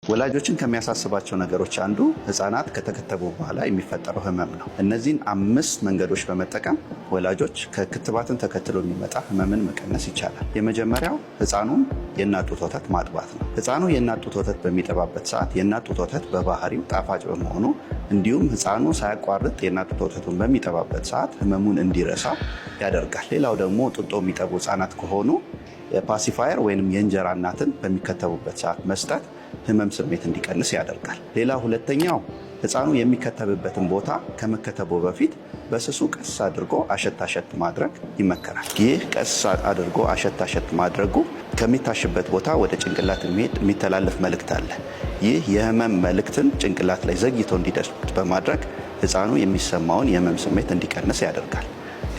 ወላጆችን ከሚያሳስባቸው ነገሮች አንዱ ህፃናት ከተከተቡ በኋላ የሚፈጠረው ህመም ነው። እነዚህን 5 መንገዶች በመጠቀም ወላጆች ከክትባትን ተከትሎ የሚመጣ ህመምን መቀነስ ይቻላል። የመጀመሪያው ህፃኑን የእናት ጡት ወተት ማጥባት ነው። ህፃኑ የእናት ጡት ወተት በሚጠባበት ሰዓት የእናት ጡት ወተት በባህሪው ጣፋጭ በመሆኑ እንዲሁም ህፃኑ ሳያቋርጥ የእናት ጡት ወተቱን በሚጠባበት ሰዓት ህመሙን እንዲረሳ ያደርጋል። ሌላው ደግሞ ጡጦ የሚጠቡ ህፃናት ከሆኑ ፓሲፋየር ወይም የእንጀራ እናትን በሚከተቡበት ሰዓት መስጠት ህመም ስሜት እንዲቀንስ ያደርጋል። ሌላ ሁለተኛው ህፃኑ የሚከተብበትን ቦታ ከመከተቡ በፊት በስሱ ቀስ አድርጎ አሸት ማድረግ ይመከራል። ይህ ቀስ አድርጎ አሸት ማድረጉ ከሚታሽበት ቦታ ወደ ጭንቅላት የሚተላለፍ መልእክት አለ። ይህ የህመም መልእክትን ጭንቅላት ላይ ዘግይቶ እንዲደርስ በማድረግ ህፃኑ የሚሰማውን የህመም ስሜት እንዲቀንስ ያደርጋል።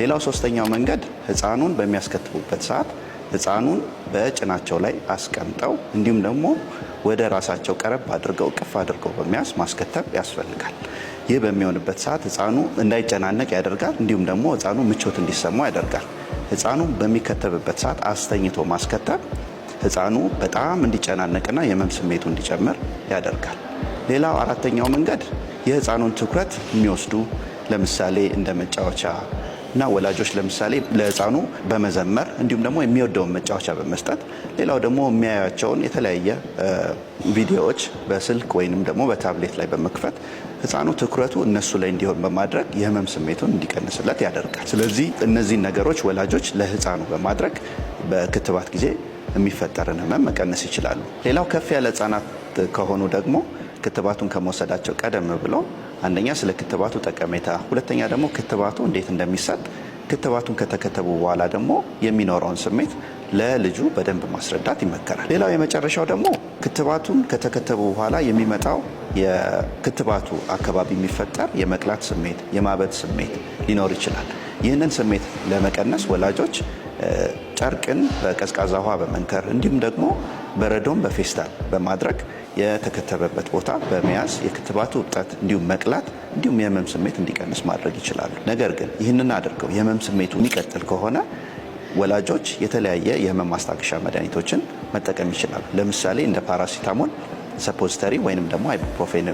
ሌላው ሶስተኛው መንገድ ህፃኑን በሚያስከትቡበት ሰዓት ህፃኑን በጭናቸው ላይ አስቀምጠው እንዲሁም ደግሞ ወደ ራሳቸው ቀረብ አድርገው ቅፍ አድርገው በመያዝ ማስከተብ ያስፈልጋል። ይህ በሚሆንበት ሰዓት ህፃኑ እንዳይጨናነቅ ያደርጋል። እንዲሁም ደግሞ ህፃኑ ምቾት እንዲሰማው ያደርጋል። ህፃኑ በሚከተብበት ሰዓት አስተኝቶ ማስከተብ ህፃኑ በጣም እንዲጨናነቅና የህመም ስሜቱ እንዲጨምር ያደርጋል። ሌላው አራተኛው መንገድ የህፃኑን ትኩረት የሚወስዱ ለምሳሌ እንደ መጫወቻ እና ወላጆች ለምሳሌ ለህፃኑ በመዘመር እንዲሁም ደግሞ የሚወደውን መጫወቻ በመስጠት ሌላው ደግሞ የሚያያቸውን የተለያየ ቪዲዮዎች በስልክ ወይንም ደግሞ በታብሌት ላይ በመክፈት ህፃኑ ትኩረቱ እነሱ ላይ እንዲሆን በማድረግ የህመም ስሜቱን እንዲቀንስለት ያደርጋል። ስለዚህ እነዚህን ነገሮች ወላጆች ለህፃኑ በማድረግ በክትባት ጊዜ የሚፈጠርን ህመም መቀነስ ይችላሉ። ሌላው ከፍ ያለ ህፃናት ከሆኑ ደግሞ ክትባቱን ከመውሰዳቸው ቀደም ብለው አንደኛ ስለ ክትባቱ ጠቀሜታ፣ ሁለተኛ ደግሞ ክትባቱ እንዴት እንደሚሰጥ፣ ክትባቱን ከተከተቡ በኋላ ደግሞ የሚኖረውን ስሜት ለልጁ በደንብ ማስረዳት ይመከራል። ሌላው የመጨረሻው ደግሞ ክትባቱን ከተከተቡ በኋላ የሚመጣው የክትባቱ አካባቢ የሚፈጠር የመቅላት ስሜት፣ የማበጥ ስሜት ሊኖር ይችላል። ይህንን ስሜት ለመቀነስ ወላጆች ጨርቅን በቀዝቃዛ ውሃ በመንከር እንዲሁም ደግሞ በረዶን በፌስታል በማድረግ የተከተበበት ቦታ በመያዝ የክትባቱ እብጠት እንዲሁም መቅላት እንዲሁም የህመም ስሜት እንዲቀንስ ማድረግ ይችላሉ። ነገር ግን ይህንን አድርገው የህመም ስሜቱ የሚቀጥል ከሆነ ወላጆች የተለያየ የህመም ማስታገሻ መድኃኒቶችን መጠቀም ይችላሉ። ለምሳሌ እንደ ፓራሲታሞል፣ ሰፖዚተሪ ወይንም ደግሞ አይቡፕሮፌን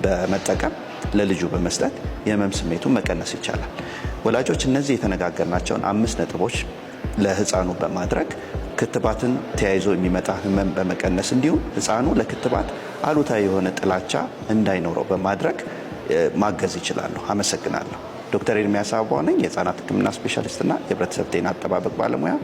በመጠቀም ለልጁ በመስጠት የህመም ስሜቱን መቀነስ ይቻላል። ወላጆች እነዚህ የተነጋገርናቸውን 5 ነጥቦች ለህፃኑ በማድረግ ክትባትን ተያይዞ የሚመጣ ህመም በመቀነስ እንዲሁም ህፃኑ ለክትባት አሉታዊ የሆነ ጥላቻ እንዳይኖረው በማድረግ ማገዝ ይችላሉ። አመሰግናለሁ። ዶክተር ኤርሚያስ አበባው ነኝ፣ የህፃናት ህክምና ስፔሻሊስትና የህብረተሰብ ጤና አጠባበቅ ባለሙያ።